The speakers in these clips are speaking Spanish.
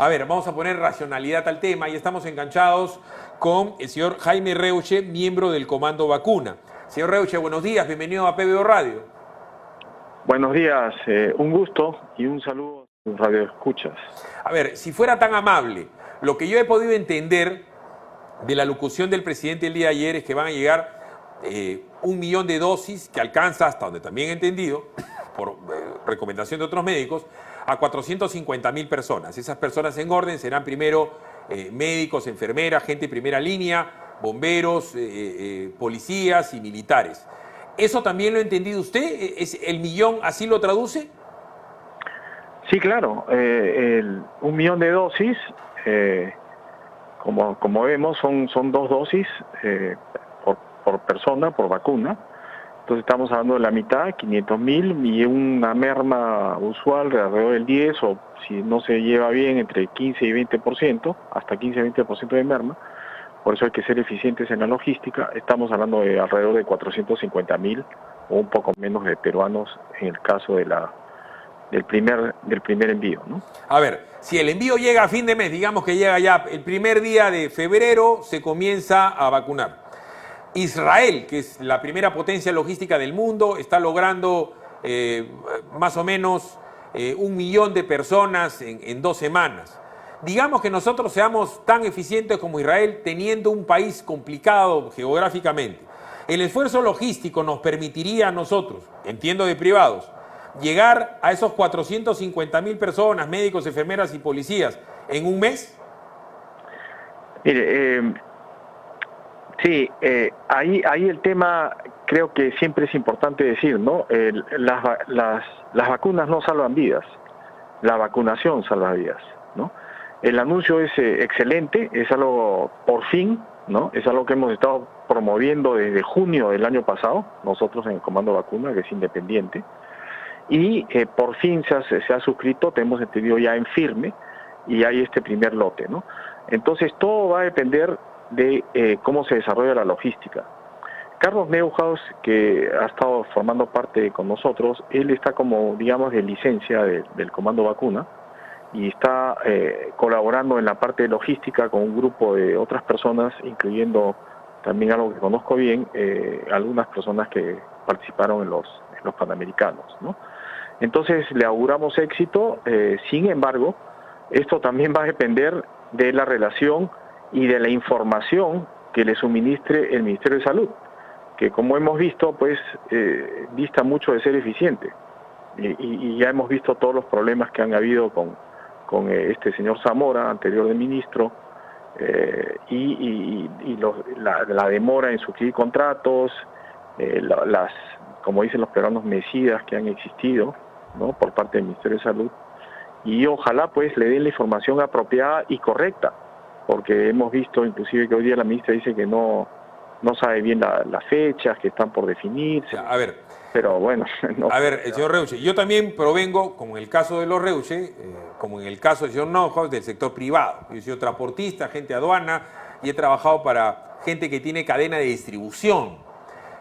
A ver, vamos a poner racionalidad al tema y estamos enganchados con el señor Jaime Reuche, miembro del Comando Vacuna. Señor Reuche, buenos días, bienvenido a PBO Radio. Buenos días, un gusto y un saludo a los radioescuchas. A ver, si fuera tan amable, lo que yo he podido entender de la locución del presidente el día de ayer es que van a llegar 1 millón de dosis, que alcanza, hasta donde también he entendido, por recomendación de otros médicos, a 450.000 personas. Esas personas en orden serán primero médicos, enfermeras, gente de primera línea, bomberos, policías y militares. ¿Eso también lo ha entendido usted? ¿Es el millón así lo traduce? Sí, claro. 1 millón de dosis, como vemos, son 2 dosis por persona, por vacuna. Entonces estamos hablando de la mitad, 500.000, y una merma usual de alrededor del 10, o si no se lleva bien, entre 15 y 20%, hasta 15 y 20% de merma. Por eso hay que ser eficientes en la logística. Estamos hablando de alrededor de 450.000 o un poco menos de peruanos en el caso de del primer envío, ¿no? A ver, si el envío llega a fin de mes, digamos que llega ya el primer día de febrero, se comienza a vacunar. Israel, que es la primera potencia logística del mundo, está logrando más o menos 1 millón de personas en 2 semanas. Digamos que nosotros seamos tan eficientes como Israel, teniendo un país complicado geográficamente. El esfuerzo logístico nos permitiría a nosotros, entiendo de privados, llegar a esos 450.000 personas, médicos, enfermeras y policías, en un mes. Mire, sí, ahí el tema creo que siempre es importante decir, ¿no? Las vacunas no salvan vidas, la vacunación salva vidas, ¿no? El anuncio es excelente, es algo por fin, ¿no? Es algo que hemos estado promoviendo desde junio del año pasado, nosotros en el Comando Vacuna, que es independiente, y por fin se ha suscrito, tenemos entendido ya en firme, y hay este primer lote, ¿no? Entonces todo va a depender de cómo se desarrolla la logística. Carlos Neuhaus, que ha estado formando parte con nosotros, él está como, digamos, de licencia del Comando Vacuna y está colaborando en la parte de logística con un grupo de otras personas, incluyendo también algo que conozco bien, algunas personas que participaron en los Panamericanos, ¿no? Entonces le auguramos éxito, sin embargo, esto también va a depender de la relación y de la información que le suministre el Ministerio de Salud, que como hemos visto, pues dista mucho de ser eficiente. Y ya hemos visto todos los problemas que han habido con este señor Zamora, anterior de ministro, la demora en suscribir contratos, como dicen los peruanos, mesidas que han existido, ¿no?, por parte del Ministerio de Salud. Y ojalá pues le den la información apropiada y correcta, porque hemos visto inclusive que hoy día la ministra dice que no sabe bien las fechas que están por definirse. A ver, pero bueno. No. A ver, el señor Reuche, yo también provengo, como en el caso de los Reuche, como en el caso del señor Neuhaus, del sector privado. Yo he sido transportista, agente de aduana, y he trabajado para gente que tiene cadena de distribución.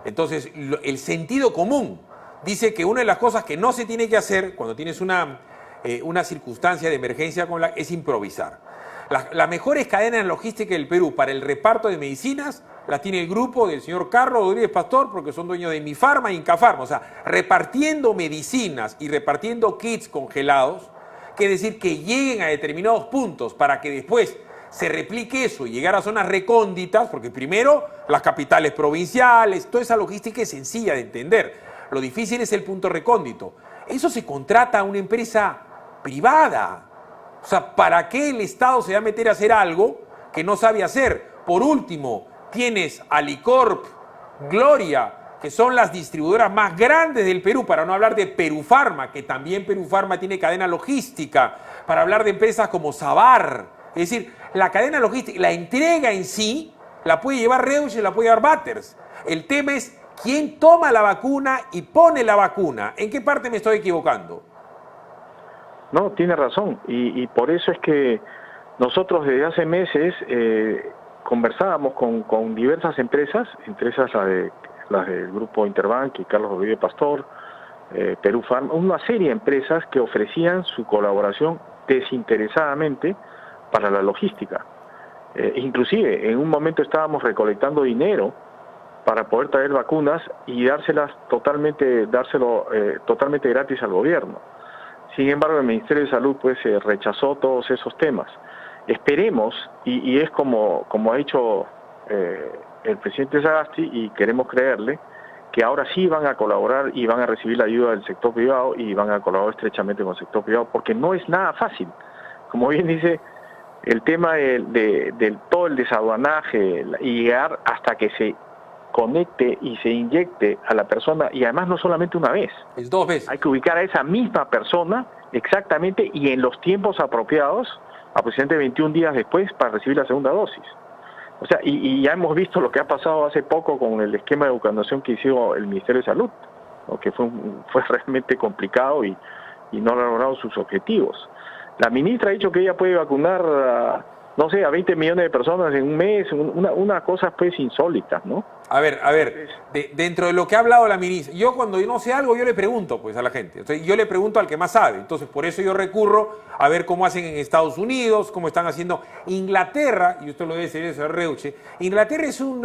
Entonces, el sentido común dice que una de las cosas que no se tiene que hacer cuando tienes una circunstancia de emergencia es improvisar. Las mejores cadenas logísticas del Perú para el reparto de medicinas las tiene el grupo del señor Carlos Rodríguez Pastor, porque son dueños de Mifarma y Incafarma. O sea, repartiendo medicinas y repartiendo kits congelados, que decir que lleguen a determinados puntos para que después se replique eso y llegar a zonas recónditas, porque primero las capitales provinciales, toda esa logística es sencilla de entender. Lo difícil es el punto recóndito. Eso se contrata a una empresa privada. O sea, ¿para qué el Estado se va a meter a hacer algo que no sabe hacer? Por último, tienes Alicorp, Gloria, que son las distribuidoras más grandes del Perú, para no hablar de Perufarma, que también Perufarma tiene cadena logística, para hablar de empresas como Sabar. Es decir, la cadena logística, la entrega en sí, la puede llevar Reuche y la puede llevar Batters. El tema es quién toma la vacuna y pone la vacuna. ¿En qué parte me estoy equivocando? No, tiene razón, y por eso es que nosotros desde hace meses conversábamos con diversas empresas, entre esas las del grupo Interbank y Carlos Rodríguez Pastor, Perufarma, una serie de empresas que ofrecían su colaboración desinteresadamente para la logística. Inclusive, en un momento estábamos recolectando dinero para poder traer vacunas y dárselo totalmente gratis al gobierno. Sin embargo, el Ministerio de Salud pues rechazó todos esos temas. Esperemos, y es como ha dicho el presidente Sagasti, y queremos creerle, que ahora sí van a colaborar y van a recibir la ayuda del sector privado y van a colaborar estrechamente con el sector privado, porque no es nada fácil. Como bien dice, el tema de todo el desaduanaje y llegar hasta que se conecte y se inyecte a la persona, y además no solamente una vez. Es 2 veces. Hay que ubicar a esa misma persona exactamente y en los tiempos apropiados, aproximadamente 21 días después, para recibir la segunda dosis. O sea, y ya hemos visto lo que ha pasado hace poco con el esquema de vacunación que hizo el Ministerio de Salud, ¿no? Que fue realmente complicado y no ha logrado sus objetivos. La ministra ha dicho que ella puede vacunar no sé, a 20 millones de personas en un mes, una cosa pues insólita, ¿no? A ver, dentro de lo que ha hablado la ministra, yo cuando no sé algo, yo le pregunto pues a la gente. Entonces, yo le pregunto al que más sabe. Entonces, por eso yo recurro a ver cómo hacen en Estados Unidos, cómo están haciendo Inglaterra, y usted lo debe saber, señor Reuche. Inglaterra es un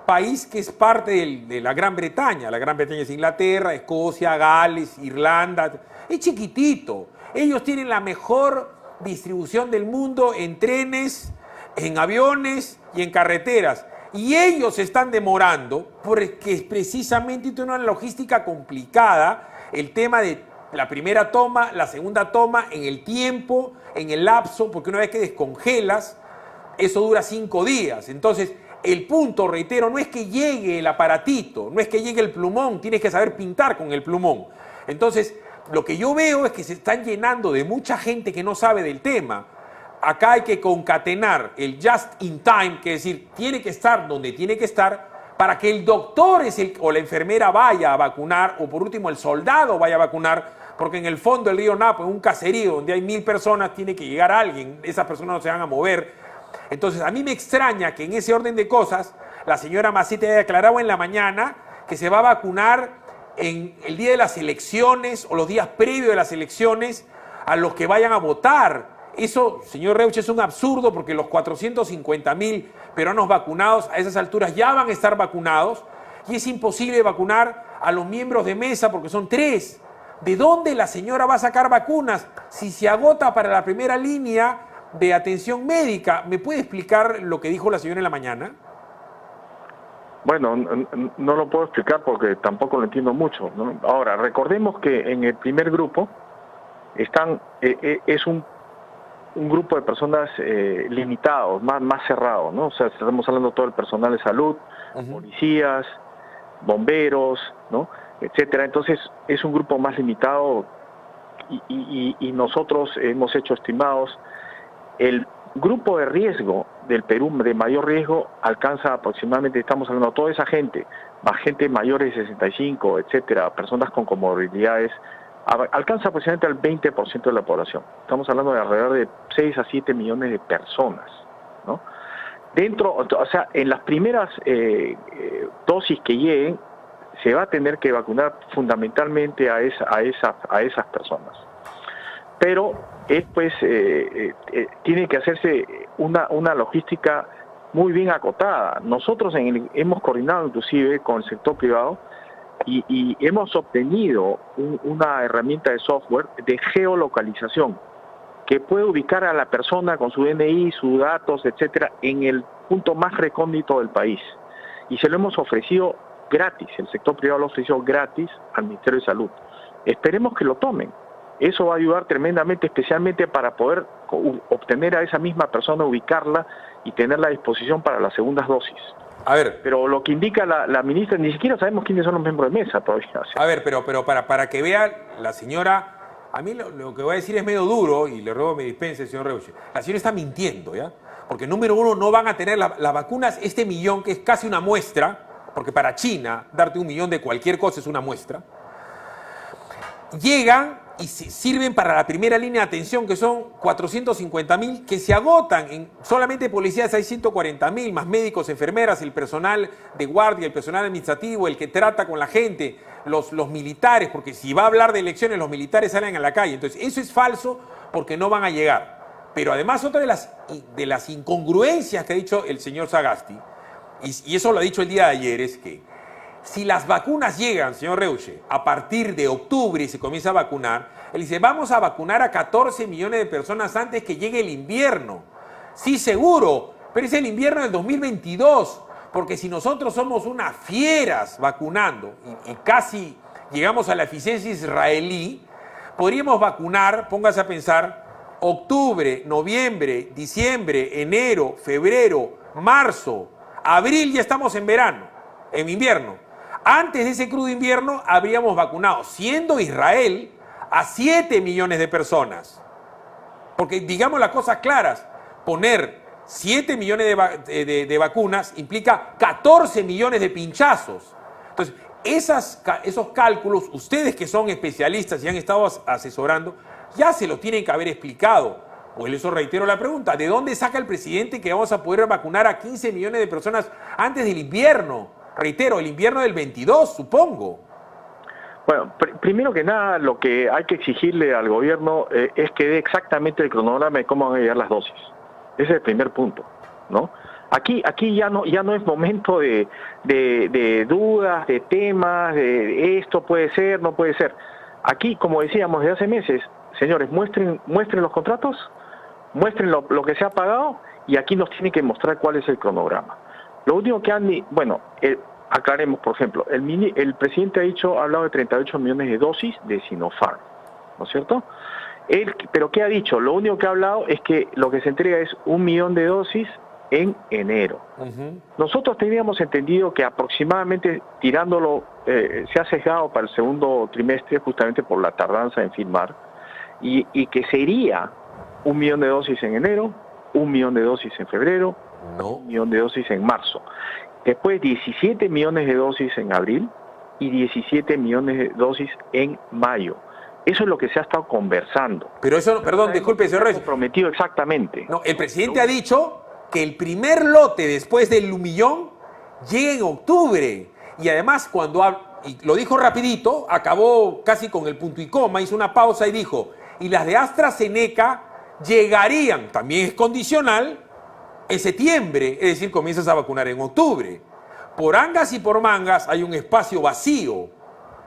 país que es parte de la Gran Bretaña. La Gran Bretaña es Inglaterra, Escocia, Gales, Irlanda. Es chiquitito. Ellos tienen la mejor distribución del mundo en trenes, en aviones y en carreteras. Y ellos se están demorando porque precisamente tiene una logística complicada, el tema de la primera toma, la segunda toma, en el tiempo, en el lapso, porque una vez que descongelas, eso dura 5 días. Entonces, el punto, reitero, no es que llegue el aparatito, no es que llegue el plumón, tienes que saber pintar con el plumón. Entonces, lo que yo veo es que se están llenando de mucha gente que no sabe del tema. Acá hay que concatenar el just in time, que es decir, tiene que estar donde tiene que estar para que el doctor o la enfermera vaya a vacunar, o por último el soldado vaya a vacunar, porque en el fondo del río Napo, en un caserío donde hay 1000 personas, tiene que llegar alguien, esas personas no se van a mover. Entonces, a mí me extraña que en ese orden de cosas, la señora Masita haya declarado en la mañana que se va a vacunar en el día de las elecciones o los días previos de las elecciones a los que vayan a votar. Eso, señor Reuche, es un absurdo porque los 450.000 peruanos vacunados a esas alturas ya van a estar vacunados y es imposible vacunar a los miembros de mesa porque son 3. ¿De dónde la señora va a sacar vacunas si se agota para la primera línea de atención médica? ¿Me puede explicar lo que dijo la señora en la mañana? Bueno, no lo puedo explicar porque tampoco lo entiendo mucho, ¿no? Ahora, recordemos que en el primer grupo es un grupo de personas limitados, más cerrados, ¿no? O sea, estamos hablando de todo el personal de salud, policías, bomberos, ¿no? Etcétera. Entonces, es un grupo más limitado y nosotros hemos hecho estimados. El grupo de riesgo del Perú, de mayor riesgo, alcanza aproximadamente, estamos hablando de toda esa gente, más gente mayores de 65, etcétera, personas con comorbilidades, alcanza aproximadamente al 20% de la población. Estamos hablando de alrededor de 6 a 7 millones de personas, ¿no? O sea, en las primeras dosis que lleguen, se va a tener que vacunar fundamentalmente a esas personas. Pero tiene que hacerse una logística muy bien acotada. Nosotros hemos coordinado inclusive con el sector privado y hemos obtenido una herramienta de software de geolocalización que puede ubicar a la persona con su DNI, sus datos, etcétera, en el punto más recóndito del país. Y se lo hemos ofrecido gratis, el sector privado lo ofreció gratis al Ministerio de Salud. Esperemos que lo tomen. Eso va a ayudar tremendamente, especialmente para poder obtener a esa misma persona, ubicarla y tenerla a disposición para las segundas dosis. A ver. Pero lo que indica la ministra, ni siquiera sabemos quiénes son los miembros de mesa todavía. A ver, pero para que vea la señora, a mí lo que voy a decir es medio duro, y le ruego me dispense, señor Reuche. La señora está mintiendo, ¿ya? Porque número uno, no van a tener las vacunas, este millón, que es casi una muestra, porque para China, darte 1 millón de cualquier cosa es una muestra, llegan y sirven para la primera línea de atención, que son 450.000, que se agotan. Solamente policías hay 140.000, más médicos, enfermeras, el personal de guardia, el personal administrativo, el que trata con la gente, los militares, porque si va a hablar de elecciones, los militares salen a la calle. Entonces, eso es falso, porque no van a llegar. Pero además otra de las incongruencias que ha dicho el señor Sagasti, y eso lo ha dicho el día de ayer, es que si las vacunas llegan, señor Reuche, a partir de octubre y se comienza a vacunar, él dice, vamos a vacunar a 14 millones de personas antes que llegue el invierno. Sí, seguro, pero es el invierno del 2022, porque si nosotros somos unas fieras vacunando y casi llegamos a la eficiencia israelí, podríamos vacunar, póngase a pensar, octubre, noviembre, diciembre, enero, febrero, marzo, abril ya estamos en verano, en invierno. Antes de ese crudo invierno habríamos vacunado, siendo Israel, a 7 millones de personas. Porque digamos las cosas claras, poner 7 millones de vacunas implica 14 millones de pinchazos. Entonces, esos cálculos, ustedes que son especialistas y han estado asesorando, ya se los tienen que haber explicado. Por eso reitero la pregunta, ¿de dónde saca el presidente que vamos a poder vacunar a 15 millones de personas antes del invierno? Reitero, el invierno del 22, supongo. Bueno, primero que nada, lo que hay que exigirle al gobierno es que dé exactamente el cronograma de cómo van a llegar las dosis. Ese es el primer punto, ¿no? Aquí ya no es momento de dudas, de temas, de esto puede ser, no puede ser. Aquí, como decíamos desde hace meses, señores, muestren los contratos, muestren lo que se ha pagado y aquí nos tienen que mostrar cuál es el cronograma. Lo único que aclaremos, por ejemplo, el presidente ha hablado de 38 millones de dosis de Sinopharm, ¿no es cierto? Pero ¿qué ha dicho? Lo único que ha hablado es que lo que se entrega es 1 millón de dosis en enero. Nosotros teníamos entendido que aproximadamente tirándolo, se ha sesgado para el segundo trimestre justamente por la tardanza en firmar, y que sería 1 millón de dosis en enero, 1 millón de dosis en febrero, 1 millón de dosis en marzo. Después 17 millones de dosis en abril y 17 millones de dosis en mayo. Eso es lo que se ha estado conversando. Pero eso, perdón, disculpe, señor Reyes. Prometido exactamente. No, el presidente ha dicho que el primer lote después del 1 millón llega en octubre. Y además, y lo dijo rapidito, acabó casi con el punto y coma, hizo una pausa y dijo, y las de AstraZeneca llegarían, también es condicional, en septiembre, es decir, comienzas a vacunar en octubre. Por angas y por mangas hay un espacio vacío.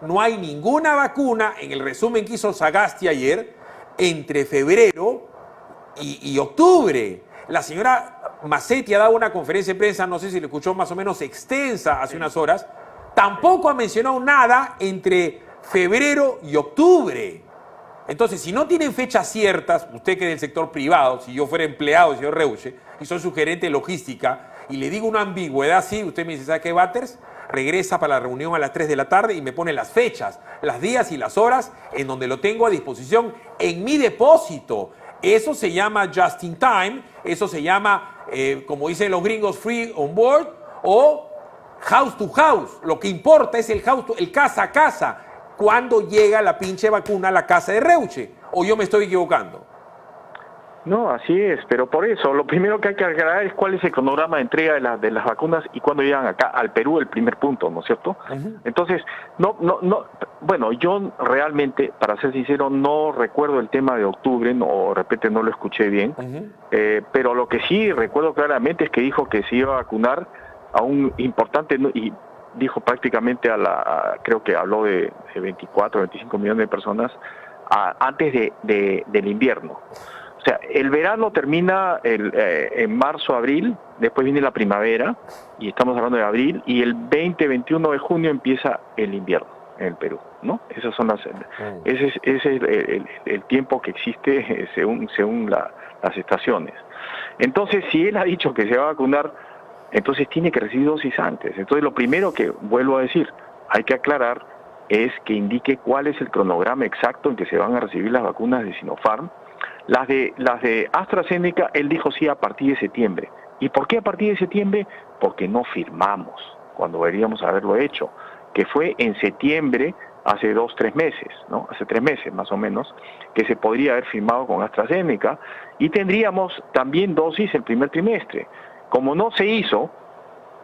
No hay ninguna vacuna, en el resumen que hizo Sagasti ayer, entre febrero y octubre. La señora Massetti ha dado una conferencia de prensa, no sé si lo escuchó, más o menos extensa hace unas horas. Tampoco ha mencionado nada entre febrero y octubre. Entonces, si no tienen fechas ciertas, usted que es del sector privado, si yo fuera empleado, señor Reuche, y soy su gerente de logística, y le digo una ambigüedad así, usted me dice, ¿sabe qué, Batters? Regresa para la reunión a las 3 de la tarde y me pone las fechas, las días y las horas en donde lo tengo a disposición en mi depósito. Eso se llama just in time, eso se llama, como dicen los gringos, free on board o house to house. Lo que importa es el casa a casa. ¿Cuándo llega la pinche vacuna a la casa de Reuche? ¿O yo me estoy equivocando? No, así es, pero por eso, lo primero que hay que aclarar es cuál es el cronograma de entrega de las vacunas y cuándo llegan acá, al Perú, el primer punto, ¿no es cierto? Entonces, bueno, yo realmente, para ser sincero, no recuerdo el tema de octubre, o de repente no lo escuché bien, pero lo que sí recuerdo claramente es que dijo que se iba a vacunar a un importante, y dijo prácticamente creo que habló de 24, 25 millones de personas antes del invierno. O sea, el verano termina en marzo, abril, después viene la primavera, y estamos hablando de abril, y el 20-21 de junio empieza el invierno en el Perú, ¿no? Esas son ese es el tiempo que existe según las estaciones. Entonces, si él ha dicho que se va a vacunar, entonces tiene que recibir dosis antes. Entonces, lo primero que, vuelvo a decir, hay que aclarar es que indique cuál es el cronograma exacto en que se van a recibir las vacunas de Sinopharm. Las de AstraZeneca, él dijo sí a partir de septiembre. ¿Y por qué a partir de septiembre? Porque no firmamos, cuando deberíamos haberlo hecho, que fue en septiembre, hace 2-3 meses, ¿no? Hace 3 meses más o menos, que se podría haber firmado con AstraZeneca, y tendríamos también dosis el primer trimestre. Como no se hizo,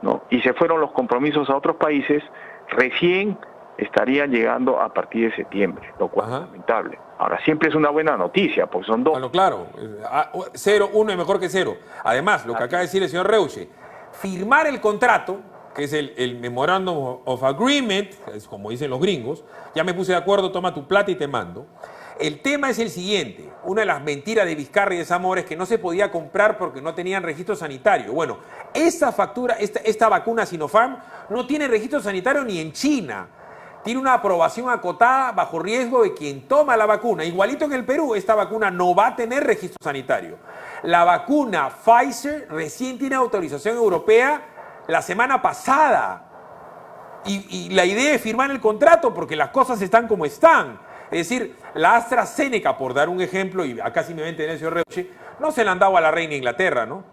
¿no? Y se fueron los compromisos a otros países, recién estarían llegando a partir de septiembre, lo cual es lamentable. Ahora, siempre es una buena noticia, porque son dos. Bueno, claro, 0, 1 es mejor que 0. Además, lo que acaba de decir el señor Reuche, firmar el contrato, que es el Memorandum of Agreement, es como dicen los gringos, ya me puse de acuerdo, toma tu plata y te mando. El tema es el siguiente, una de las mentiras de Vizcarra y de Zamora es que no se podía comprar porque no tenían registro sanitario. Bueno, esta vacuna Sinopharm no tiene registro sanitario ni en China. Tiene una aprobación acotada bajo riesgo de quien toma la vacuna. Igualito que en el Perú, esta vacuna no va a tener registro sanitario. La vacuna Pfizer recién tiene autorización europea la semana pasada. Y la idea es firmar el contrato porque las cosas están como están. Es decir, la AstraZeneca, por dar un ejemplo, y acá sí me va a entender el señor Reuche, no se la han dado a la reina Inglaterra, ¿no?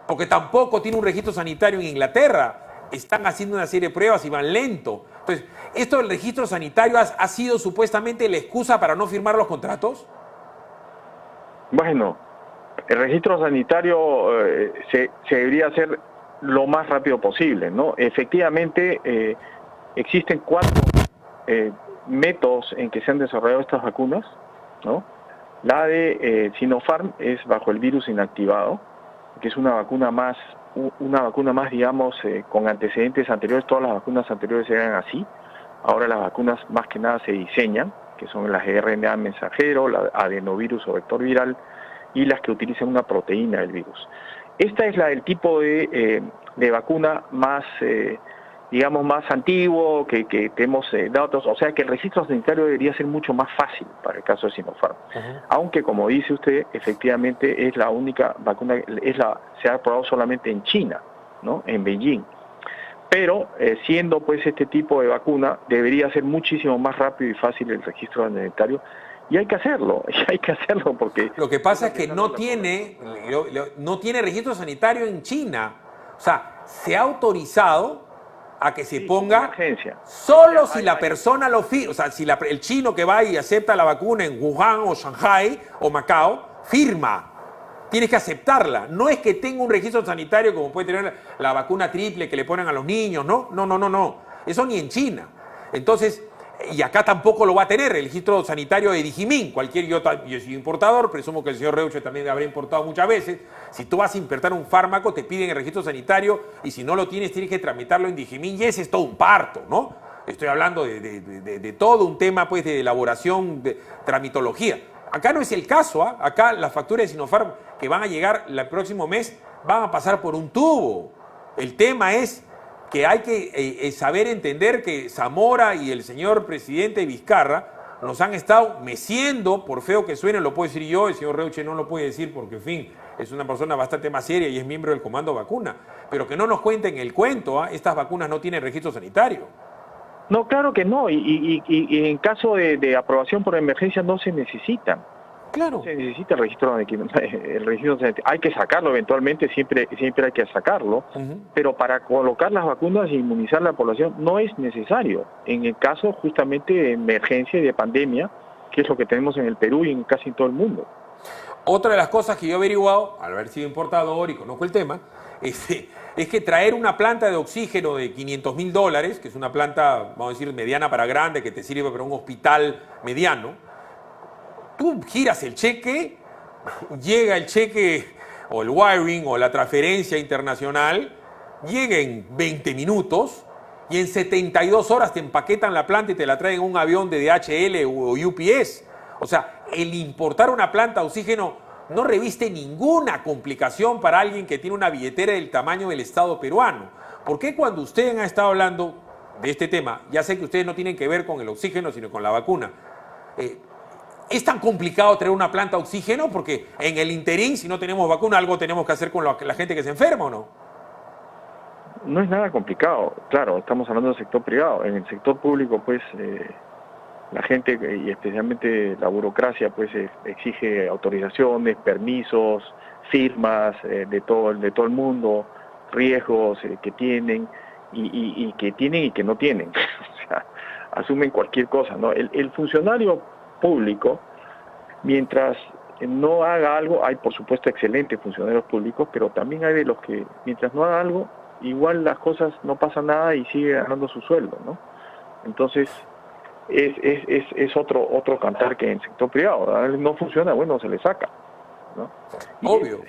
Porque tampoco tiene un registro sanitario en Inglaterra. Están haciendo una serie de pruebas y van lento. Entonces, ¿esto del registro sanitario ha sido supuestamente la excusa para no firmar los contratos? Bueno, el registro sanitario se debería hacer lo más rápido posible, ¿no? Efectivamente, existen 4 métodos en que se han desarrollado estas vacunas, ¿no? La de Sinopharm es bajo el virus inactivado, que es una vacuna más, digamos, con antecedentes anteriores. Todas las vacunas anteriores eran así. Ahora las vacunas más que nada se diseñan, que son las de RNA mensajero, la adenovirus o vector viral, y las que utilizan una proteína del virus. Esta es la del tipo de vacuna más, digamos, más antiguo, que tenemos datos, o sea que el registro sanitario debería ser mucho más fácil para el caso de Sinopharm. Aunque, como dice usted, efectivamente es la única vacuna, se ha aprobado solamente en China, ¿no? En Beijing. Pero, siendo pues este tipo de vacuna, debería ser muchísimo más rápido y fácil el registro sanitario. Y hay que hacerlo porque... Lo que pasa es que no tiene registro sanitario en China. O sea, se ha autorizado a que se ponga solo si la persona lo firma. O sea, si el chino que va y acepta la vacuna en Wuhan o Shanghai o Macao, firma. Tienes que aceptarla. No es que tenga un registro sanitario como puede tener la vacuna triple que le ponen a los niños, ¿no? No. Eso ni en China. Entonces, y acá tampoco lo va a tener el registro sanitario de Digimin. Yo soy importador, presumo que el señor Reuche también habrá importado muchas veces. Si tú vas a importar un fármaco, te piden el registro sanitario y si no lo tienes que tramitarlo en Digimin y ese es todo un parto, ¿no? Estoy hablando de todo un tema pues de elaboración, de tramitología. Acá no es el caso, ¿ah? Acá las facturas de Sinopharm que van a llegar el próximo mes van a pasar por un tubo. El tema es que hay que saber entender que Zamora y el señor presidente Vizcarra nos han estado meciendo, por feo que suene, lo puedo decir yo, el señor Reuche no lo puede decir porque, en fin, es una persona bastante más seria y es miembro del Comando Vacuna, pero que no nos cuenten el cuento, ¿eh? Estas vacunas no tienen registro sanitario. No, claro que no, y en caso de aprobación por emergencia no se necesitan. Claro. No se necesita el registro sanitario. Hay que sacarlo eventualmente, siempre hay que sacarlo, pero para colocar las vacunas e inmunizar a la población no es necesario. En el caso justamente de emergencia y de pandemia, que es lo que tenemos en el Perú y en casi todo el mundo. Otra de las cosas que yo he averiguado, al haber sido importador y conozco el tema, es que traer una planta de oxígeno de $500.000, que es una planta, vamos a decir, mediana para grande, que te sirve para un hospital mediano, tú giras el cheque, llega el cheque o el wiring o la transferencia internacional, llega en 20 minutos y en 72 horas te empaquetan la planta y te la traen en un avión de DHL o UPS. O sea, el importar una planta de oxígeno no reviste ninguna complicación para alguien que tiene una billetera del tamaño del Estado peruano. ¿Por qué cuando ustedes han estado hablando de este tema, ya sé que ustedes no tienen que ver con el oxígeno, sino con la vacuna, es tan complicado traer una planta de oxígeno? Porque en el interín, si no tenemos vacuna, algo tenemos que hacer con la gente que se enferma, ¿o no? No es nada complicado, claro, estamos hablando del sector privado. En el sector público, pues, la gente, y especialmente la burocracia, pues exige autorizaciones, permisos, firmas de todo el mundo, riesgos que tienen y que tienen y que no tienen. O sea, asumen cualquier cosa, ¿no? El funcionario público, mientras no haga algo, hay por supuesto excelentes funcionarios públicos, pero también hay de los que mientras no haga algo, igual las cosas no pasa nada y sigue ganando su sueldo, ¿no? Entonces, es otro cantar que en el sector privado. No funciona, bueno, se le saca, ¿no? Obvio.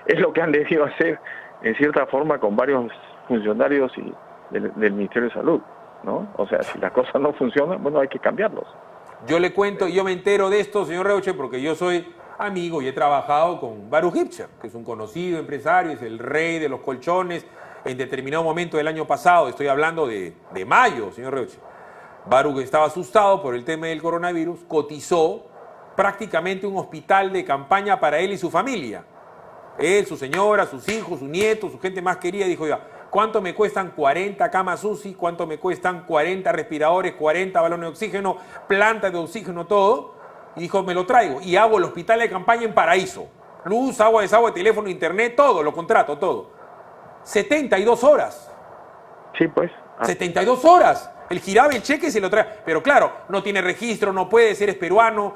Es lo que han debido hacer, en cierta forma, con varios funcionarios del Ministerio de Salud, ¿no? O sea, si las cosas no funcionan, bueno, hay que cambiarlos. Yo le cuento, yo me entero de esto, señor Reuche, porque yo soy amigo y he trabajado con Baruch Hipcher, que es un conocido empresario, es el rey de los colchones. En determinado momento del año pasado, estoy hablando de mayo, señor Reuche, Baruch estaba asustado por el tema del coronavirus, cotizó prácticamente un hospital de campaña para él y su familia. Él, su señora, sus hijos, sus nietos, su gente más querida, dijo, ya, ¿cuánto me cuestan 40 camas UCI? ¿Cuánto me cuestan 40 respiradores, 40 balones de oxígeno, plantas de oxígeno, todo? Y dijo, me lo traigo y hago el hospital de campaña en Paraíso. Luz, agua, desagüe, teléfono, internet, todo, lo contrato, todo. 72 horas. Sí, pues. 72 horas. El giraba el cheque y se lo trae. Pero claro, no tiene registro, no puede ser, es peruano,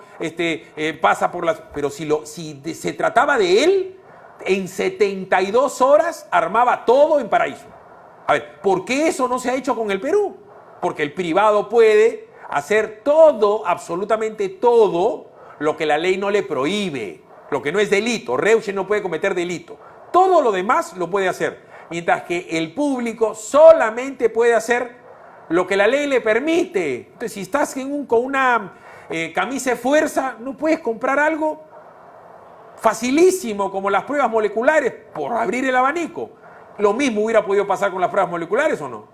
pasa por las... Pero si se trataba de él, en 72 horas armaba todo en Paraíso. A ver, ¿por qué eso no se ha hecho con el Perú? Porque el privado puede hacer todo, absolutamente todo, lo que la ley no le prohíbe, lo que no es delito. Reuche no puede cometer delito. Todo lo demás lo puede hacer. Mientras que el público solamente puede hacer lo que la ley le permite. Entonces, si estás con una camisa de fuerza, no puedes comprar algo facilísimo como las pruebas moleculares por abrir el abanico. ¿Lo mismo hubiera podido pasar con las pruebas moleculares o no?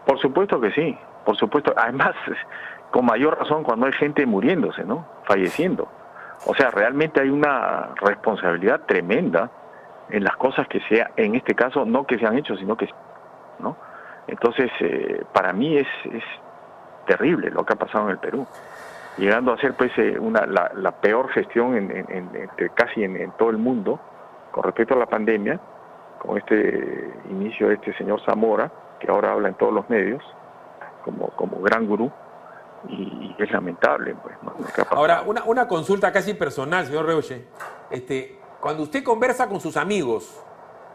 Por supuesto que sí, por supuesto. Además, con mayor razón cuando hay gente muriéndose, ¿no? Falleciendo. O sea, realmente hay una responsabilidad tremenda en las cosas que en este caso, no que se han hecho, sino que, ¿no? Entonces, para mí es terrible lo que ha pasado en el Perú, llegando a ser pues la peor gestión casi en todo el mundo con respecto a la pandemia, con este inicio de este señor Zamora, que ahora habla en todos los medios como gran gurú, y es lamentable, pues, ¿no? Ahora, una consulta casi personal, señor Reuche. Cuando usted conversa con sus amigos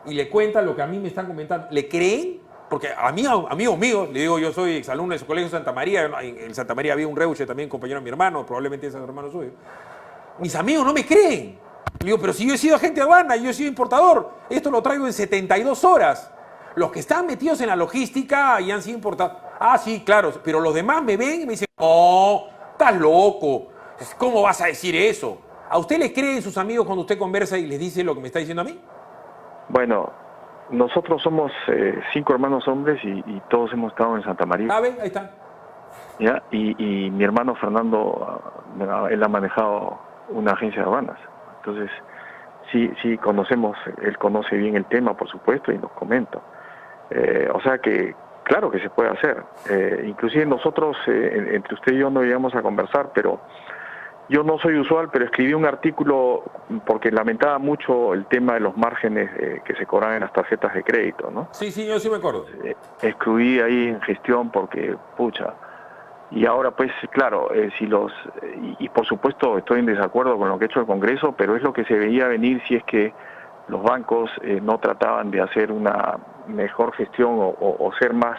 y le cuentan lo que a mí me están comentando, ¿le creen? Porque amigos míos, le digo, yo soy exalumno de su colegio Santa María, en Santa María había un Reuche también, compañero de mi hermano, probablemente es el hermano suyo. Mis amigos no me creen. Le digo, pero si yo he sido agente de aduana, yo he sido importador, esto lo traigo en 72 horas. Los que están metidos en la logística y han sido importados. Ah, sí, claro, pero los demás me ven y me dicen, no, estás loco, ¿cómo vas a decir eso? ¿A usted le creen sus amigos cuando usted conversa y les dice lo que me está diciendo a mí? Bueno, nosotros somos 5 hermanos hombres y todos hemos estado en Santa María. Ah, ven, ahí está. ¿Ya? Y mi hermano Fernando, él ha manejado una agencia de aduanas. Entonces, sí conocemos, él conoce bien el tema, por supuesto, y nos comenta. O sea que, claro que se puede hacer. Inclusive nosotros, entre usted y yo no llegamos a conversar, pero yo no soy usual, pero escribí un artículo porque lamentaba mucho el tema de los márgenes que se cobran en las tarjetas de crédito, ¿no? Sí, yo sí me acuerdo. Escribí ahí en gestión porque, pucha, y ahora pues, claro, y por supuesto estoy en desacuerdo con lo que ha hecho el Congreso, pero es lo que se veía venir si es que los bancos no trataban de hacer una mejor gestión o ser más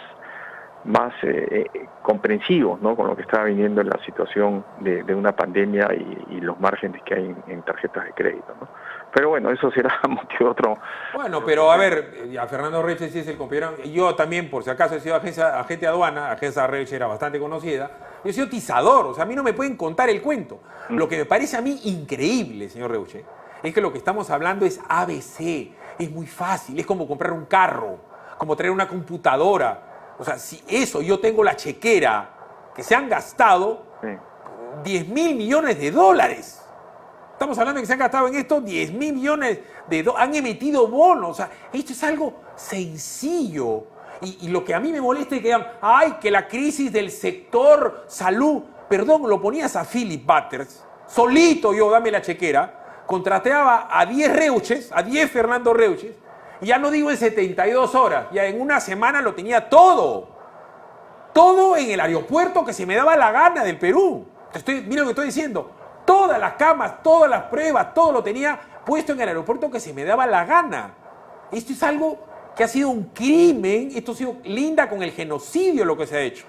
comprensivos, ¿no? Con lo que estaba viniendo en la situación de una pandemia y los márgenes que hay en tarjetas de crédito, ¿no? Pero bueno, eso será motivo otro. Bueno, pero a ver, a Fernando Reuche sí es el compañero. Yo también, por si acaso, he sido agente de aduana, agencia Reuche era bastante conocida. Yo he sido tizador, o sea, a mí no me pueden contar el cuento. Lo que me parece a mí increíble, señor Reuche, es que lo que estamos hablando es ABC, es muy fácil, es como comprar un carro, como traer una computadora. O sea, si yo tengo la chequera que se han gastado 10.000 millones de dólares. Estamos hablando de que se han gastado en esto 10.000 millones de dólares. Han emitido bonos. O sea, esto es algo sencillo. Y lo que a mí me molesta es que digan, ay, que la crisis del sector salud. Perdón, lo ponías a Philip Butters. Solito yo, dame la chequera. Contrateaba a 10 Reuches, a 10 Fernando Reuches. Y ya no digo en 72 horas, ya en una semana lo tenía todo. Todo en el aeropuerto que se me daba la gana del Perú. Mira lo que estoy diciendo. Todas las camas, todas las pruebas, todo lo tenía puesto en el aeropuerto que se me daba la gana. Esto es algo que ha sido un crimen, esto ha sido linda con el genocidio lo que se ha hecho.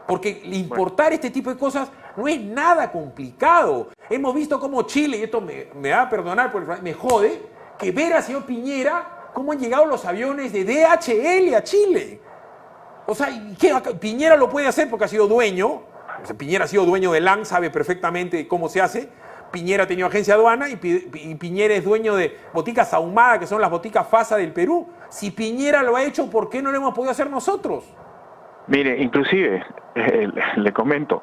Porque importar este tipo de cosas no es nada complicado. Hemos visto cómo Chile, y esto me va a perdonar, me jode, que ver al señor Piñera cómo han llegado los aviones de DHL a Chile. O sea, ¿qué? Piñera lo puede hacer porque ha sido dueño. O sea, Piñera ha sido dueño de LAN, sabe perfectamente cómo se hace. Piñera ha tenido agencia de aduana y Piñera es dueño de boticas ahumadas, que son las boticas FASA del Perú. Si Piñera lo ha hecho, ¿por qué no lo hemos podido hacer nosotros? Mire, inclusive, le comento,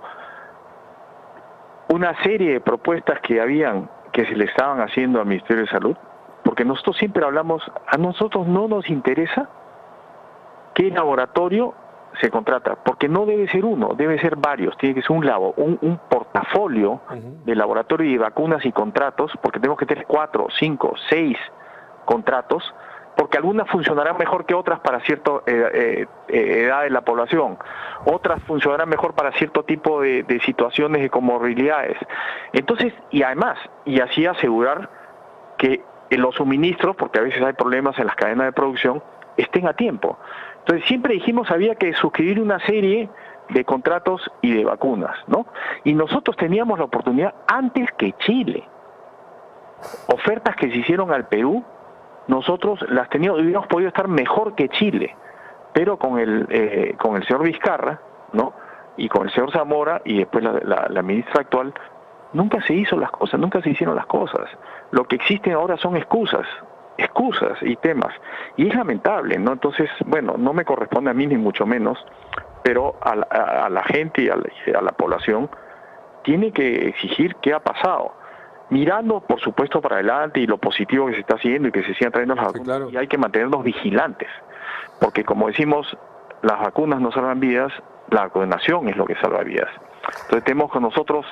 una serie de propuestas que se le estaban haciendo al Ministerio de Salud, porque nosotros siempre hablamos, a nosotros no nos interesa qué laboratorio se contrata, porque no debe ser uno, debe ser varios, tiene que ser un portafolio de laboratorio y de vacunas y contratos, porque tenemos que tener 4, 5, 6 contratos, porque algunas funcionarán mejor que otras para cierta edad de la población, otras funcionarán mejor para cierto tipo de situaciones de comorbilidades. Entonces, y además, y así asegurar que los suministros, porque a veces hay problemas en las cadenas de producción, estén a tiempo. Entonces, siempre dijimos había que suscribir una serie de contratos y de vacunas, ¿no? Y nosotros teníamos la oportunidad antes que Chile. Ofertas que se hicieron al Perú, nosotros las teníamos, hubiéramos podido estar mejor que Chile, pero con el señor Vizcarra, ¿no? Y con el señor Zamora y después la ministra actual, nunca se hicieron las cosas. Lo que existen ahora son excusas y temas, y es lamentable, ¿no? Entonces, bueno, no me corresponde a mí ni mucho menos, pero a la gente y a la población tiene que exigir qué ha pasado, mirando por supuesto para adelante y lo positivo que se está haciendo y que se sigan trayendo las vacunas, claro. Y hay que mantenernos vigilantes, porque como decimos, las vacunas no salvan vidas, la vacunación es lo que salva vidas. Entonces tenemos con nosotros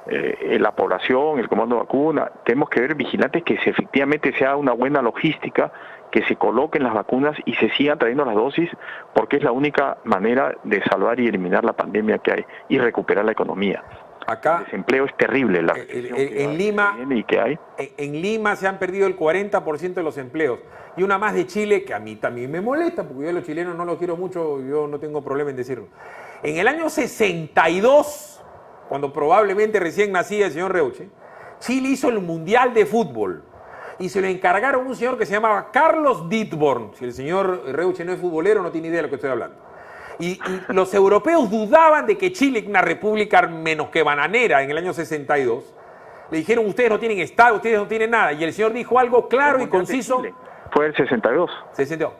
la población, el comando de vacuna, tenemos que ver vigilantes que efectivamente sea una buena logística, que se coloquen las vacunas y se sigan trayendo las dosis, porque es la única manera de salvar y eliminar la pandemia que hay y recuperar la economía. Acá, el desempleo es terrible. En Lima se han perdido el 40% de los empleos. Y una más de Chile, que a mí también me molesta, porque yo a los chilenos no los quiero mucho, yo no tengo problema en decirlo. En el año 62... cuando probablemente recién nacía el señor Reuche, Chile hizo el Mundial de Fútbol y se lo encargaron a un señor que se llamaba Carlos Dittborn. Si el señor Reuche no es futbolero, no tiene idea de lo que estoy hablando. Y los europeos dudaban de que Chile, una república menos que bananera en el año 62, le dijeron, ustedes no tienen Estado, ustedes no tienen nada. Y el señor dijo algo claro y conciso. Fue el 62.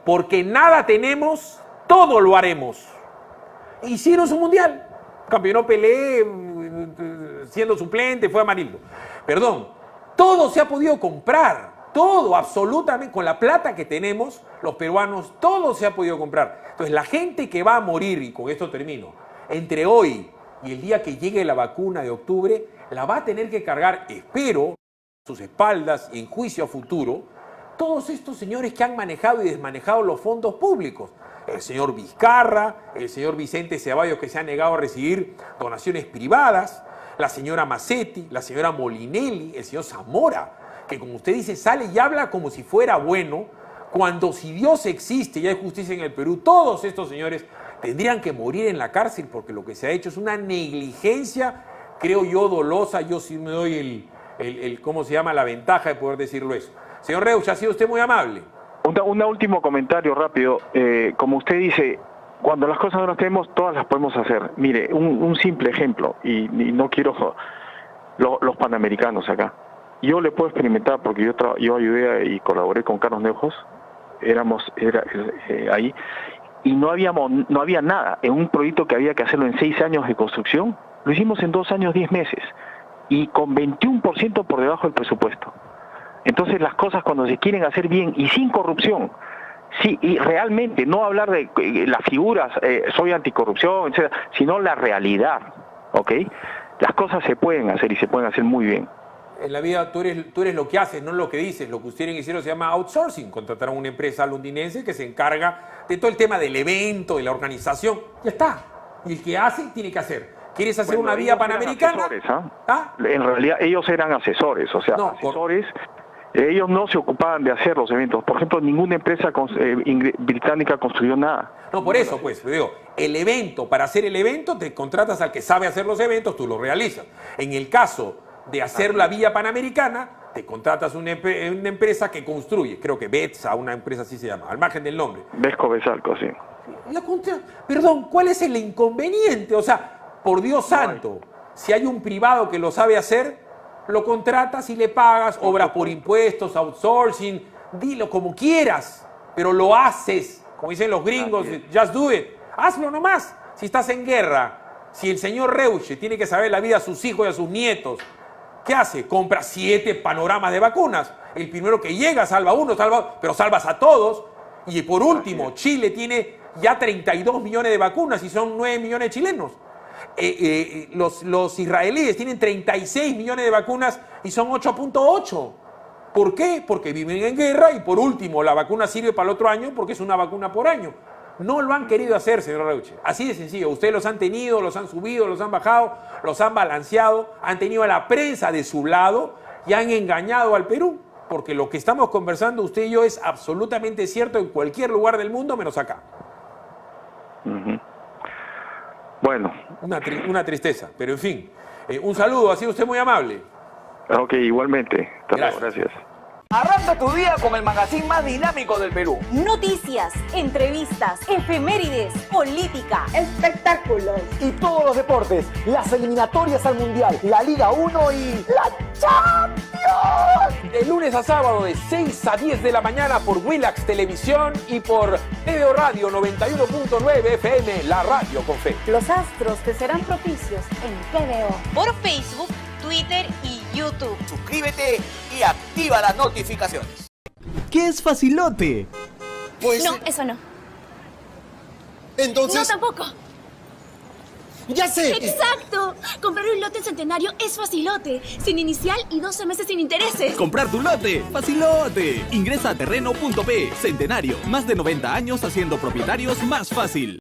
Porque nada tenemos, todo lo haremos. Hicieron su Mundial. Campeonó Pelé, siendo suplente, fue Amarildo. Perdón, todo se ha podido comprar, todo, absolutamente, con la plata que tenemos, los peruanos, todo se ha podido comprar. Entonces, la gente que va a morir, y con esto termino, entre hoy y el día que llegue la vacuna de octubre, la va a tener que cargar, espero, sus espaldas y en juicio a futuro, todos estos señores que han manejado y desmanejado los fondos públicos. El señor Vizcarra, el señor Vicente Ceballos, que se ha negado a recibir donaciones privadas, la señora Massetti, la señora Molinelli, el señor Zamora, que como usted dice, sale y habla como si fuera bueno, cuando si Dios existe y hay justicia en el Perú, todos estos señores tendrían que morir en la cárcel, porque lo que se ha hecho es una negligencia, creo yo, dolosa. Yo sí me doy ¿cómo se llama?, la ventaja de poder decirlo eso. Señor Reusch, ha sido usted muy amable. Un último comentario rápido. Como usted dice, cuando las cosas no las tenemos, todas las podemos hacer. Mire, un simple ejemplo, y no quiero los panamericanos acá. Yo le puedo experimentar, porque yo ayudé y colaboré con Carlos Neujos, ahí, y no había nada. En un proyecto que había que hacerlo en 6 años de construcción, lo hicimos en 2 años, 10 meses, y con 21% por debajo del presupuesto. Entonces las cosas cuando se quieren hacer bien y sin corrupción, sí, y realmente no hablar de las figuras, soy anticorrupción, etc., sino la realidad, ¿ok? Las cosas se pueden hacer y se pueden hacer muy bien. En la vida tú eres lo que haces, no lo que dices. Lo que ustedes hicieron se llama outsourcing. Contrataron a una empresa londinense que se encarga de todo el tema del evento, de la organización. Ya está. Y el que hace, tiene que hacer. ¿Quieres hacer una vía panamericana? En realidad ellos eran asesores, o sea, asesores Ellos no se ocupaban de hacer los eventos. Por ejemplo, ninguna empresa británica construyó nada. No, por eso, pues, digo, el evento, para hacer el evento, te contratas al que sabe hacer los eventos, tú los realizas. En el caso de hacer la vía panamericana, te contratas una empresa que construye, creo que Betsa, una empresa así se llama, al margen del nombre. Vesco Besalco, sí. Perdón, ¿cuál es el inconveniente? O sea, por Dios santo, si hay un privado que lo sabe hacer, lo contratas y le pagas, obras por impuestos, outsourcing, dilo como quieras, pero lo haces, como dicen los gringos, just do it, hazlo nomás. Si estás en guerra, si el señor Reuche tiene que saber la vida a sus hijos y a sus nietos, ¿qué hace? Compra 7 panoramas de vacunas. El primero que llega salva uno, pero salvas a todos. Y por último, Chile tiene ya 32 millones de vacunas y son 9 millones de chilenos. Los israelíes tienen 36 millones de vacunas y son 8.8. ¿Por qué? Porque viven en guerra y por último la vacuna sirve para el otro año porque es una vacuna por año. No lo han querido hacer, señor Reuche. Así de sencillo. Ustedes los han tenido, los han subido, los han bajado, los han balanceado, han tenido a la prensa de su lado y han engañado al Perú. Porque lo que estamos conversando usted y yo es absolutamente cierto en cualquier lugar del mundo menos acá. Bueno. Una tristeza, pero en fin. Un saludo, ha sido usted muy amable. Ok, igualmente. Gracias. Arranca tu día con el magazine más dinámico del Perú. Noticias, entrevistas, efemérides, política, espectáculos y todos los deportes, las eliminatorias al Mundial, la Liga 1 y la Champions. De lunes a sábado de 6 a 10 de la mañana por Willax Televisión y por TVO Radio 91.9 FM, la radio con fe. Los astros te serán propicios en TVO. Por Facebook, Twitter y YouTube. Suscríbete y activa las notificaciones. ¿Qué es facilote? Pues... No, eso no. Entonces... No, tampoco. ¡Ya sé! ¡Exacto! Comprar un lote Centenario es facilote. Sin inicial y 12 meses sin intereses. ¡Comprar tu lote! ¡Facilote! Ingresa a terreno.p. Centenario. Más de 90 años haciendo propietarios más fácil.